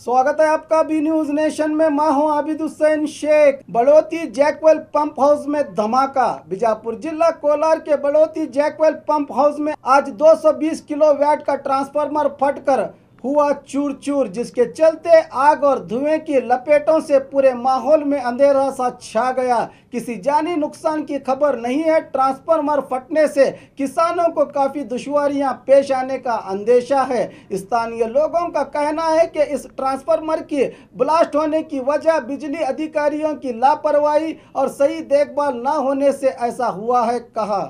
स्वागत है आपका बी न्यूज नेशन में। मैं हूं आबिद हुसैन शेख। बड़ौती जैकवेल पंप हाउस में धमाका। बीजापुर जिला कोलार के बड़ौती जैकवेल पंप हाउस में आज 220 किलोवाट का ट्रांसफार्मर फटकर हुआ चूर चूर, जिसके चलते आग और धुएं की लपेटों से पूरे माहौल में अंधेरा सा छा गया। किसी जानी नुकसान की खबर नहीं है। ट्रांसफार्मर फटने से किसानों को काफी दुश्वारियां पेश आने का अंदेशा है। स्थानीय लोगों का कहना है कि इस ट्रांसफार्मर की ब्लास्ट होने की वजह बिजली अधिकारियों की लापरवाही और सही देखभाल न होने से ऐसा हुआ है, कहा।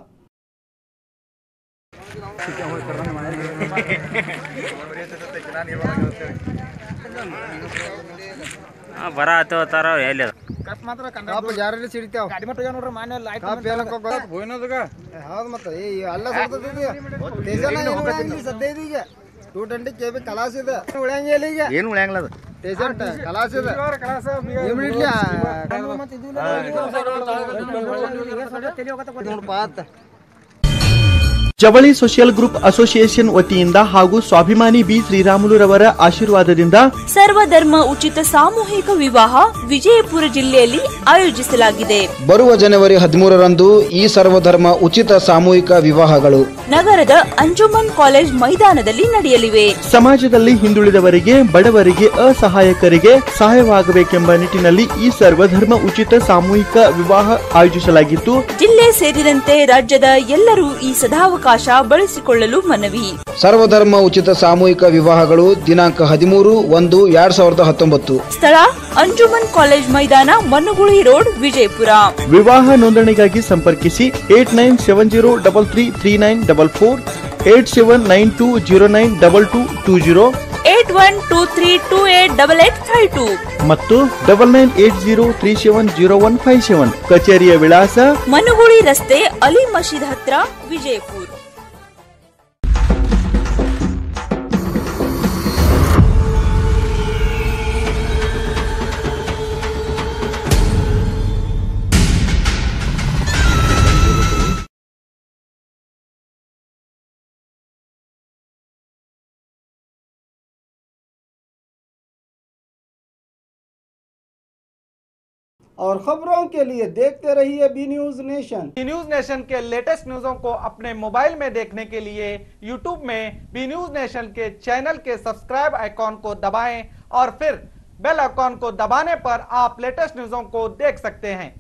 ಬರ ಆತವತಾರ ಎಲ್ಲಿ ಕಟ್ ಮಾತ್ರ ಕನ್ನಡ ಜಾರಲಿ ಸಿಡಿತಾವ ಗಾಡಿ ಮಟ್ಟ ನೋಡ್ರಿ ಮಾನ್ಯ ಲೈಟ್ ಕಾಪ್ ಎಲ್ಲ ಹೋಯ್ನೋದಗ ಹೌದು ಮತ್ತೆ ಏ ಎಲ್ಲ ಸರ್ತೈತಿ ಟೇಜನ ಹೋಗಂಗಿ ಸದ್ಯ ಇದೀಗ 220 ಕೆಬಿ ಕಲಾಸ್ ಇದೆ ಉಳಿಯಂಗಿಲ್ಲ ಈಗ ಏನು ಉಳಿಯಂಗಿಲ್ಲ ಅದು ಟೇಜನ್ ಕಲಾಸ್ ಇದೆ ಕಲಾಸ್ ಇಮಿಡಿಯೇಟ್ಲಿ ಮತ್ತೆ ಇದು ನೋಡಪ್ಪ ಆತ ಜವಳಿ ಸೋಷಿಯಲ್ ಗ್ರೂಪ್ ಅಸೋಸಿಯೇಷನ್ ವತಿಯಿಂದ ಹಾಗೂ ಸ್ವಾಭಿಮಾನಿ ಬಿ ಶ್ರೀರಾಮುಲುರವರ ಆಶೀರ್ವಾದದಿಂದ ಸರ್ವಧರ್ಮ ಉಚಿತ ಸಾಮೂಹಿಕ ವಿವಾಹ ವಿಜಯಪುರ ಜಿಲ್ಲೆಯಲ್ಲಿ ಆಯೋಜಿಸಲಾಗಿದೆ। ಬರುವ ಜನವರಿ 13ರಂದು ಈ ಸರ್ವಧರ್ಮ ಉಚಿತ ಸಾಮೂಹಿಕ ವಿವಾಹಗಳು ನಗರದ ಅಂಜುಮನ್ ಕಾಲೇಜ್ ಮೈದಾನದಲ್ಲಿ ನಡೆಯಲಿವೆ। ಸಮಾಜದಲ್ಲಿ ಹಿಂದುಳಿದವರಿಗೆ, ಬಡವರಿಗೆ, ಅಸಹಾಯಕರಿಗೆ ಸಹಾಯವಾಗಬೇಕೆಂಬ ನಿಟ್ಟಿನಲ್ಲಿ ಈ ಸರ್ವಧರ್ಮ ಉಚಿತ ಸಾಮೂಹಿಕ ವಿವಾಹ ಆಯೋಜಿಸಲಾಗಿದ್ದು, ಜಿಲ್ಲೆ ಸೇರಿದಂತೆ ರಾಜ್ಯದ ಎಲ್ಲರೂ ಈ ಸದಾವಕಾಶ ಬಳಸಿಕೊಳ್ಳಲು ಮನವಿ। ಸರ್ವಧರ್ಮ ಉಚಿತ ಸಾಮೂಹಿಕ ವಿವಾಹಗಳು ದಿನಾಂಕ 13/1/2019 ಸ್ಥಳ ಅಂಜುಮನ್ ಕಾಲೇಜ್ ಮೈದಾನ, ಮನುಗುಳಿ ರೋಡ್, ವಿಜಯಪುರ। ವಿವಾಹ ನೋಂದಣಿಗಾಗಿ ಸಂಪರ್ಕಿಸಿ 8970333944 8792092220 8123288852 ಮತ್ತು 9980370157। ಕಚೇರಿಯ ವಿಳಾಸ ಮನುಗುಳಿ ರಸ್ತೆ, ಅಲಿ ಮಸೀದ್ ಹತ್ರ, ವಿಜಯಪುರ। और खबरों के लिए देखते रहिए B news nation. B news nation के लेटेस्ट न्यूज़ों को अपने मोबाइल में देखने के लिए यूट्यूब में बी न्यूज नेशन के चैनल के सब्सक्राइब आइकॉन को दबाएं और फिर बेल आइकॉन को दबाने पर आप लेटेस्ट न्यूज़ों को देख सकते हैं।